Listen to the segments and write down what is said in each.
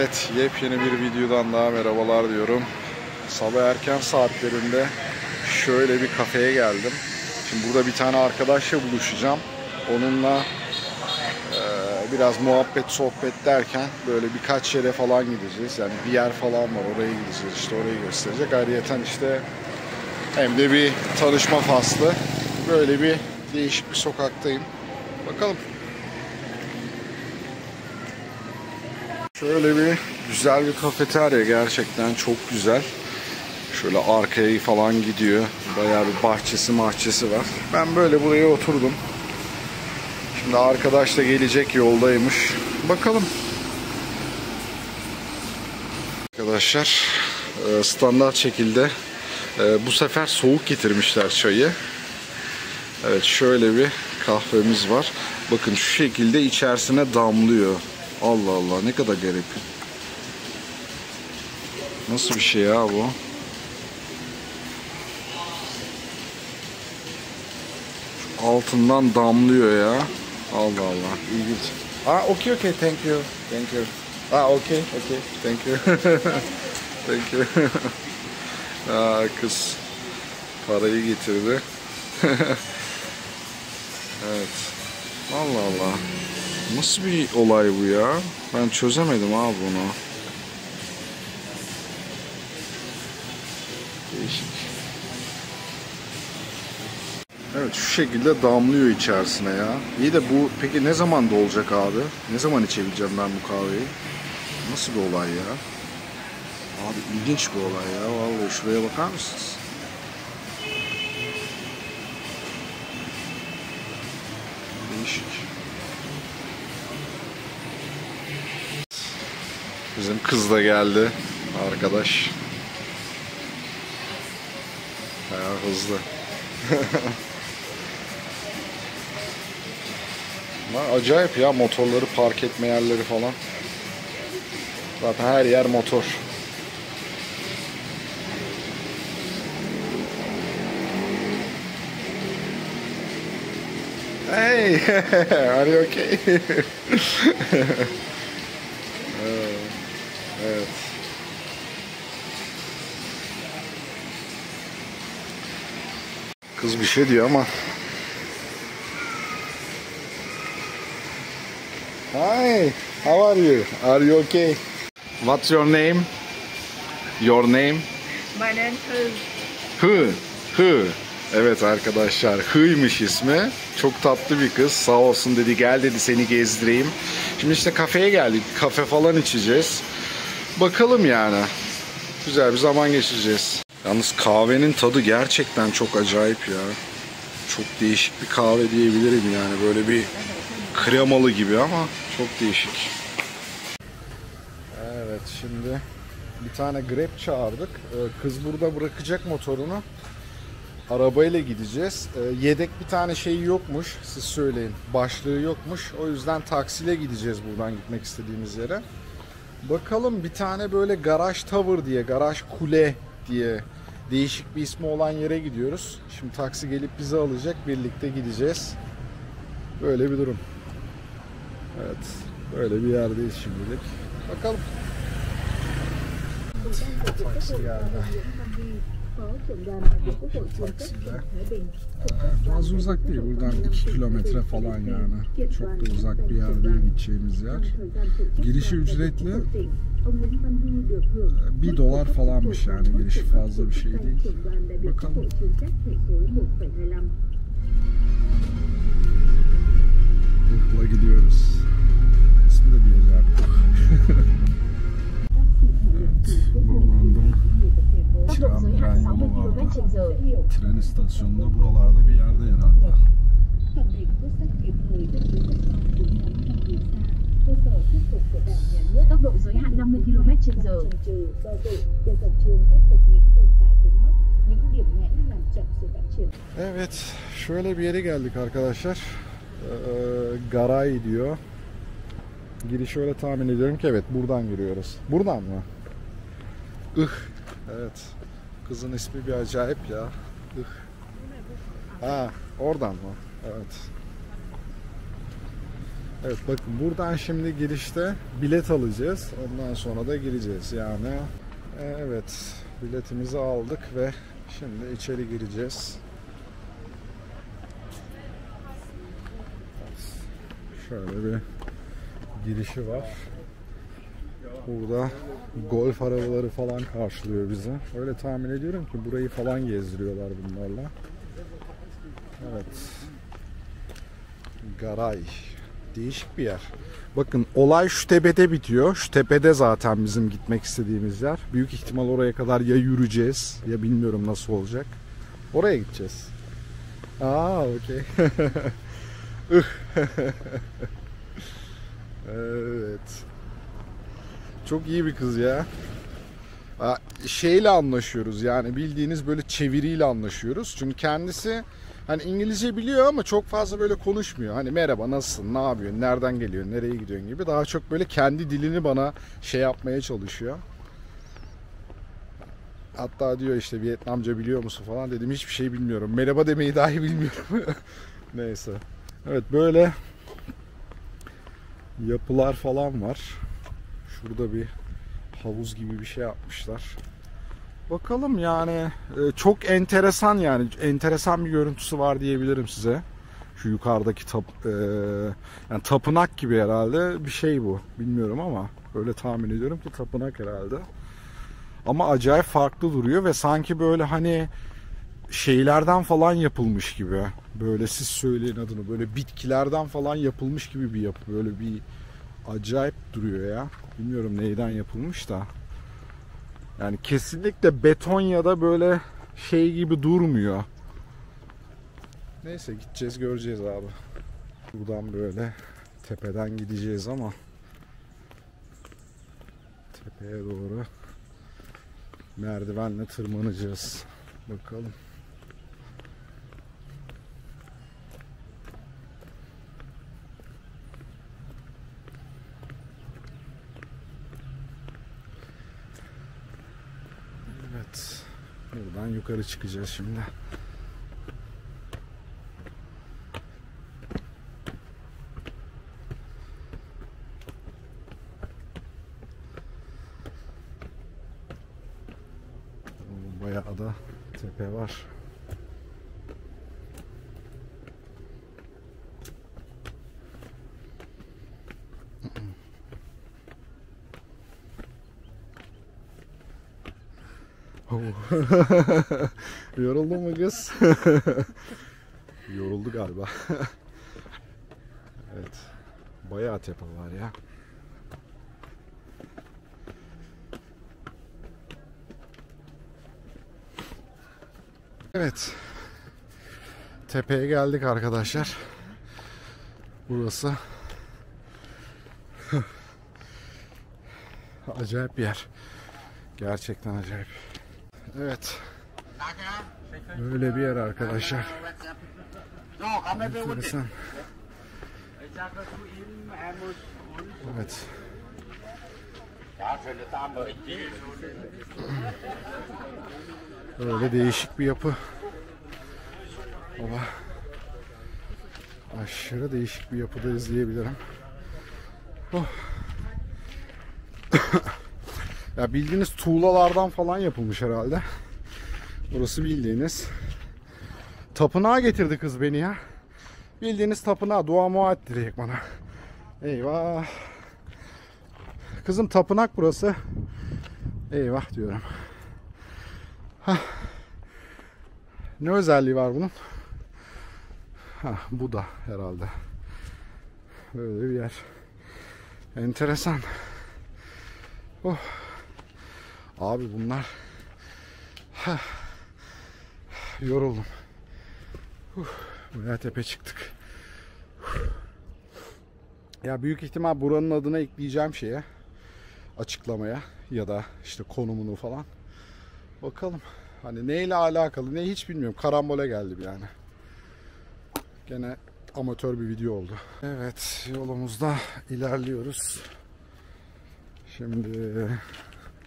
Evet, yepyeni bir videodan daha merhabalar diyorum. Sabah erken saatlerinde şöyle bir kafeye geldim. Şimdi burada bir tane arkadaşla buluşacağım. Onunla biraz muhabbet, sohbet derken böyle birkaç yere falan gideceğiz. Yani bir yer falan var, oraya gideceğiz. İşte orayı gösterecek. Ayrıyeten işte hem de bir tanışma faslı. Böyle bir değişik bir sokaktayım. Bakalım. Şöyle bir güzel bir kafeterya, gerçekten çok güzel. Şöyle arkaya falan gidiyor. Bayağı bir bahçesi var. Ben böyle buraya oturdum. Şimdi arkadaş da gelecek, yoldaymış. Bakalım. Arkadaşlar standart şekilde bu sefer soğuk getirmişler çayı. Evet, şöyle bir kahvemiz var. Bakın şu şekilde içerisine damlıyor. Allah Allah, ne kadar garip. Nasıl bir şey ya bu? Şu altından damlıyor ya. Allah Allah, ilginç. Okay, thank you. Okay, thank you. Thank you. Kız parayı getirdi. Evet. Allah Allah. Nasıl bir olay bu ya? Ben çözemedim abi bunu. Değişik. Evet, şu şekilde damlıyor içerisine ya. İyi de bu peki ne zaman dolacak abi? Ne zaman içebileceğim ben bu kahveyi? Nasıl bir olay ya? Abi ilginç bir olay ya. Vallahi şuraya bakar mısınız? Değişik. Bizim kız da geldi. Arkadaş. Bayağı hızlı. Acayip ya, motorları park etme yerleri falan. Zaten her yer motor. Hey, are you okay? Evet. Kız bir şey diyor ama. Hi, how are you? Are you okay? What's your name? Your name? My name is Hı. Evet arkadaşlar, Hı'ymış ismi. Çok tatlı bir kız. Sağ olsun dedi, gel dedi seni gezdireyim. Şimdi işte kafeye geldik. Kafe falan içeceğiz. Bakalım yani. Güzel bir zaman geçireceğiz. Yalnız kahvenin tadı gerçekten çok acayip ya. Çok değişik bir kahve diyebilirim yani. Böyle bir kremalı gibi ama çok değişik. Evet, şimdi bir tane Grab çağırdık. Kız burada bırakacak motorunu. Arabayla gideceğiz. Yedek bir tane şeyi yokmuş. Siz söyleyin. Başlığı yokmuş. O yüzden taksiyle gideceğiz buradan gitmek istediğimiz yere. Bakalım, bir tane böyle garaj tower diye, garaj kule diye değişik bir ismi olan yere gidiyoruz. Şimdi taksi gelip bizi alacak. Birlikte gideceğiz. Böyle bir durum. Evet. Böyle bir yerdeyiz şimdilik. Bakalım. Taksi geldi. Taksiyle. Fazla uzak değil. Buradan 2 kilometre falan yani. Çok da uzak bir yer değil gideceğimiz yer. Girişi ücretli. $1 falanmış yani. Girişi fazla bir şey değil. Bakalım. Uh'la gidiyoruz. İsmi de diyeceğim. Evet. Buradan da tren yolu vardı. Tren istasyonunda buralarda bir yerde herhalde. tốc độ giới hạn 50 km/h. Evet, şöyle bir yere geldik arkadaşlar. Garay diyor. Girişi öyle tahmin ediyorum ki evet, buradan giriyoruz. Buradan mı? Evet. Kızın ismi bir acayip ya. Oradan mı? Evet. Evet bakın buradan şimdi girişte bilet alacağız. Ondan sonra da gireceğiz yani. Evet biletimizi aldık ve şimdi içeri gireceğiz. Şöyle bir girişi var. Burada golf arabaları falan karşılıyor bizi. Öyle tahmin ediyorum ki burayı falan gezdiriyorlar bunlarla. Evet. Garay. Değişik bir yer. Bakın olay şu tepede bitiyor. Şu tepede zaten bizim gitmek istediğimiz yer. Büyük ihtimal oraya kadar ya yürüyeceğiz ya bilmiyorum nasıl olacak. Oraya gideceğiz. Okey. Evet. Çok iyi bir kız ya. Şeyle anlaşıyoruz yani bildiğiniz böyle çeviriyle anlaşıyoruz. Çünkü kendisi hani İngilizce biliyor ama çok fazla böyle konuşmuyor. Hani merhaba nasılsın, ne yapıyorsun, nereden geliyorsun, nereye gidiyorsun gibi. Daha çok böyle kendi dilini bana şey yapmaya çalışıyor. Hatta diyor işte Vietnamca biliyor musun falan dedim hiçbir şey bilmiyorum. Merhaba demeyi dahi bilmiyorum. Neyse. Evet böyle yapılar falan var. Şurada bir havuz gibi bir şey yapmışlar. Bakalım yani çok enteresan yani enteresan bir görüntüsü var diyebilirim size. Şu yukarıdaki yani tapınak gibi herhalde bir şey bu. Bilmiyorum ama öyle tahmin ediyorum ki tapınak herhalde. Ama acayip farklı duruyor ve sanki böyle hani şeylerden falan yapılmış gibi. Böyle siz söyleyin adını. Böyle bitkilerden falan yapılmış gibi bir yapı. Böyle bir acayip duruyor ya. Bilmiyorum neyden yapılmış da. Yani kesinlikle beton ya da böyle şey gibi durmuyor. Neyse gideceğiz göreceğiz abi. Buradan böyle tepeden gideceğiz ama tepeye doğru merdivenle tırmanacağız. Bakalım. Evet. Buradan yukarı çıkacağız şimdi. Bayağı da tepe var. Yoruldun mu kız? Yoruldu galiba. Evet. Bayağı tepe var ya. Evet. Tepeye geldik arkadaşlar. Burası acayip bir yer. Gerçekten acayip. Evet. Böyle bir yer arkadaşlar. Enteresan. Evet. Böyle değişik bir yapı. Ama aşırı değişik bir yapıda izleyebilirim. Oh. Ya bildiğiniz tuğlalardan falan yapılmış herhalde. Burası bildiğiniz. Tapınağa getirdi kız beni ya. Bildiğiniz tapınağa dua mua ettirecek bana. Eyvah. Kızım tapınak burası. Eyvah diyorum. Hah. Ne özelliği var bunun? Bu da herhalde. Böyle bir yer. Enteresan. Oh. Abi bunlar. Yoruldum. Buraya tepe çıktık. Ya büyük ihtimal buranın adına ekleyeceğim şeye. Açıklamaya ya da işte konumunu falan. Bakalım. Hani neyle alakalı ne hiç bilmiyorum. Karambole geldim yani. Gene amatör bir video oldu. Evet yolumuzda ilerliyoruz. Şimdi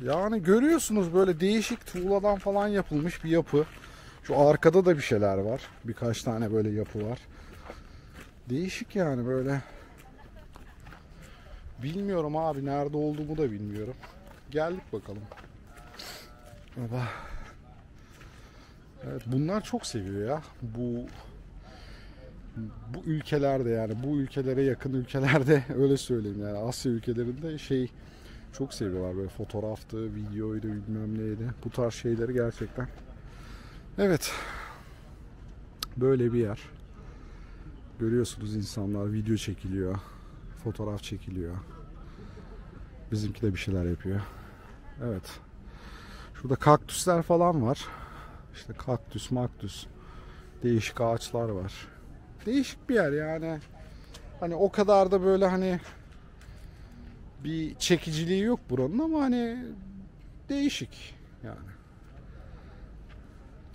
yani görüyorsunuz böyle değişik tuğladan falan yapılmış bir yapı. Şu arkada da bir şeyler var. Birkaç tane böyle yapı var. Değişik yani böyle. Bilmiyorum abi, nerede olduğumu da bilmiyorum. Geldik bakalım. Baba. Evet, bunlar çok seviyor ya. Bu ülkelerde, yani bu ülkelere yakın ülkelerde öyle söyleyeyim, yani Asya ülkelerinde çok seviyorlar, böyle fotoğraftı, videoydu, bilmem neydi. Bu tarz şeyleri gerçekten. Evet. Böyle bir yer. Görüyorsunuz, insanlar video çekiliyor. Fotoğraf çekiliyor. Bizimki de bir şeyler yapıyor. Evet. Şurada kaktüsler falan var. İşte kaktüs, maktüs. Değişik ağaçlar var. Değişik bir yer yani. Hani o kadar da böyle hani bir çekiciliği yok buranın, ama hani değişik yani.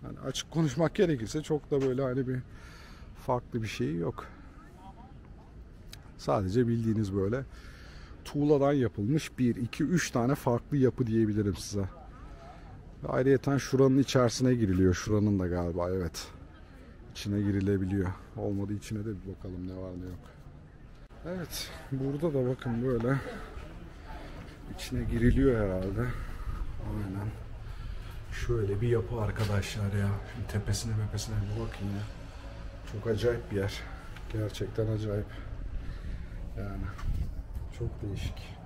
Hani açık konuşmak gerekirse çok da böyle hani bir farklı bir şey yok. Sadece bildiğiniz böyle tuğladan yapılmış 1, 2, 3 tane farklı yapı diyebilirim size. Ve ayrıyeten şuranın içerisine giriliyor. Şuranın da galiba, evet. İçine girilebiliyor. Olmadı içine de bir bakalım ne var ne yok. Evet, burada da bakın böyle içine giriliyor herhalde. Aynen. Şöyle bir yapı arkadaşlar ya. Şimdi tepesine bir bakın ya. Çok acayip bir yer. Gerçekten acayip. Yani çok değişik.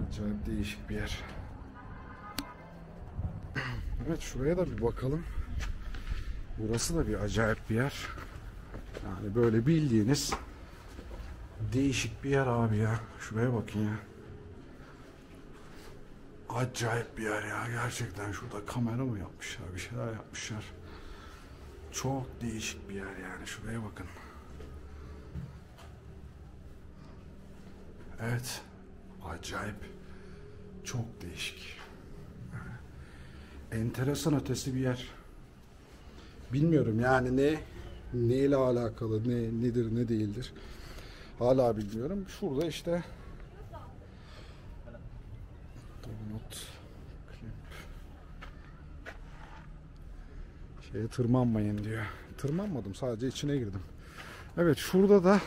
Acayip değişik bir yer. Evet, şuraya da bir bakalım. Burası da bir acayip bir yer. Yani böyle bildiğiniz değişik bir yer abi ya. Şuraya bakın ya. Acayip bir yer ya. Gerçekten şurada kamera mı yapmışlar? Bir şeyler yapmışlar. Çok değişik bir yer yani. Şuraya bakın. Evet. Acayip. Çok değişik. Enteresan ötesi bir yer. Bilmiyorum yani neyle alakalı, nedir ne değildir. Hala bilmiyorum. Şurada işte donut şeye tırmanmayın diyor. Tırmanmadım, sadece içine girdim. Evet, şurada da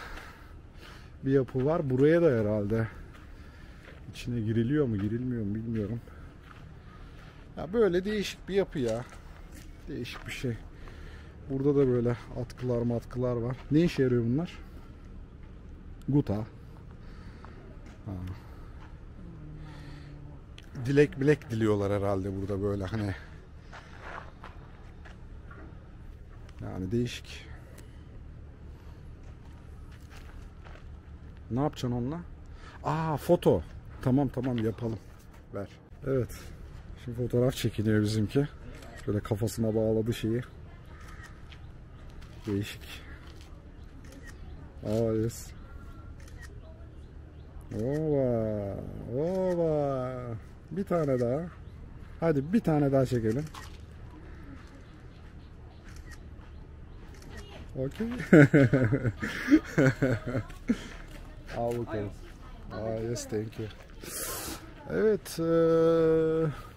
bir yapı var. Buraya da herhalde içine giriliyor mu girilmiyor mu bilmiyorum. Ya böyle değişik bir yapı ya. Değişik bir şey. Burada da böyle atkılar var. Ne işe yarıyor bunlar? Guta. Ha. Dilek bilek diliyorlar herhalde burada böyle hani. Yani değişik. Ne yapacaksın onunla? Aa, foto. Tamam yapalım. Ver. Evet. Şimdi fotoğraf çekiniyor bizimki. Şöyle kafasına bağladı şeyi. Değişik. Aa, yes. Ova. Bir tane daha. Hadi bir tane daha çekelim. Okey. Al bakalım. Yes, thank you. Evet,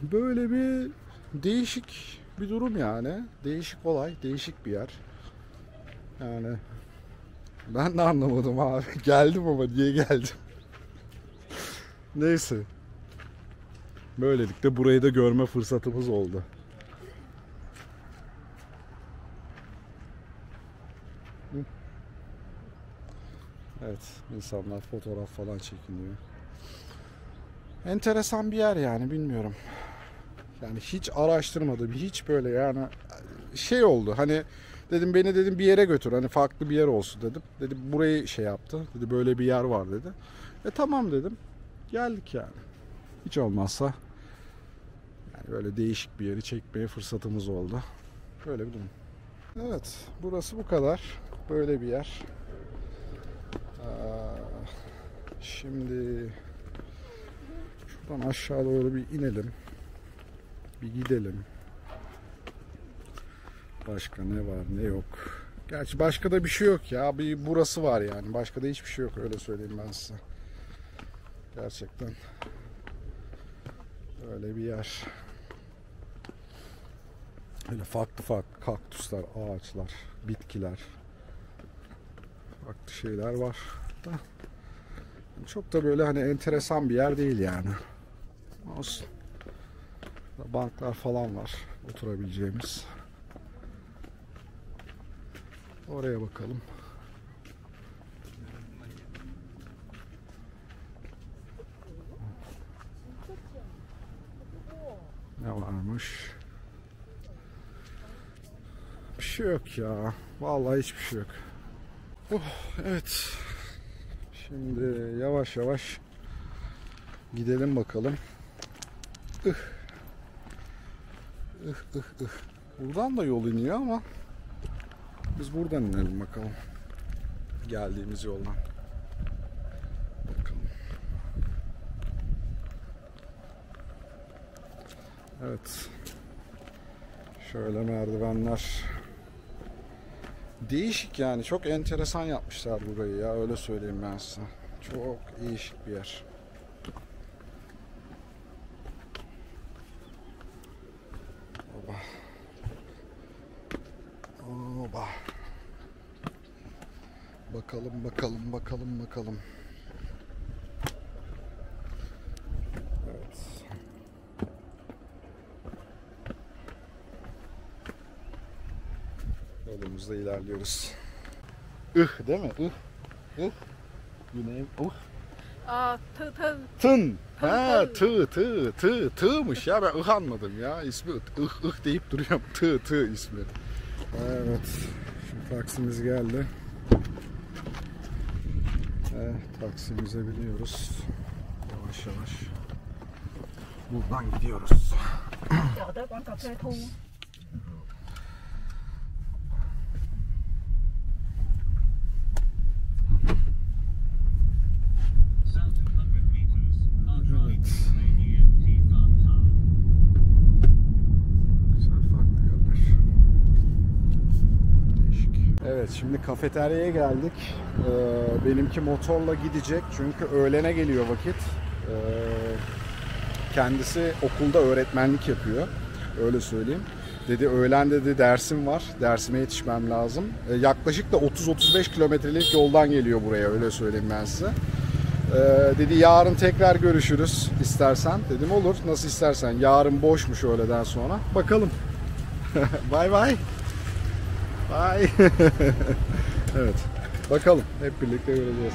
böyle bir değişik bir durum yani. Değişik olay, değişik bir yer. Yani ben de anlamadım abi. Geldim ama niye geldim? Neyse. Böylelikle burayı da görme fırsatımız oldu. Evet, insanlar fotoğraf falan çekiniyor. Enteresan bir yer yani, bilmiyorum. Yani hiç araştırmadım, hiç böyle yani şey oldu. Hani dedim beni bir yere götür, hani farklı bir yer olsun dedim. Dedi burayı şey yaptı. Dedi böyle bir yer var dedi. Tamam dedim. Geldik yani. Hiç olmazsa yani böyle değişik bir yeri çekmeye fırsatımız oldu. Böyle bir durum. Evet, burası bu kadar. Böyle bir yer. Şimdi şuradan aşağı doğru bir inelim. Bir gidelim. Başka ne var ne yok. Gerçi başka da bir şey yok ya. Bir burası var yani. Başka da hiçbir şey yok, öyle söyleyeyim ben size. Gerçekten öyle bir yer. Öyle farklı kaktüsler, ağaçlar, bitkiler. Farklı şeyler var da çok da böyle hani enteresan bir yer değil yani. Olsun. Banklar falan var oturabileceğimiz. Oraya bakalım. Ne varmış? Bir şey yok ya. Vallahi hiçbir şey yok. Evet. Şimdi yavaş yavaş gidelim bakalım. Buradan da yol iniyor ama biz buradan inelim bakalım. Geldiğimiz yoldan. Bakalım. Evet. Şöyle merdivenler. Değişik yani. Çok enteresan yapmışlar burayı ya. Öyle söyleyeyim ben size. Çok değişik bir yer. Oba. Oba. Bakalım. Evet. Yolumuzda ilerliyoruz. Değil mi? Güney. Thư Thư. Tın. Ha, tığmış ya, ben anmadım ya. İsmi deyip duruyorum. Tığ ismi. Evet. Şimdi taksimiz geldi. Taksimize biniyoruz. Yavaş yavaş. Buradan gidiyoruz. Chở tới quán cà phê Thu. Evet, şimdi kafeteryaya geldik. Benimki motorla gidecek çünkü öğlene geliyor vakit. Kendisi okulda öğretmenlik yapıyor. Öyle söyleyeyim. Dedi öğlen dedi dersim var. Dersime yetişmem lazım. Yaklaşık da 30-35 kilometrelik yoldan geliyor buraya, öyle söyleyeyim ben size. Dedi yarın tekrar görüşürüz istersen. Dedim olur, nasıl istersen. Yarın boşmuş öğleden sonra. Bakalım. Bye bye. Bye. Evet. Bakalım. Hep birlikte göreceğiz.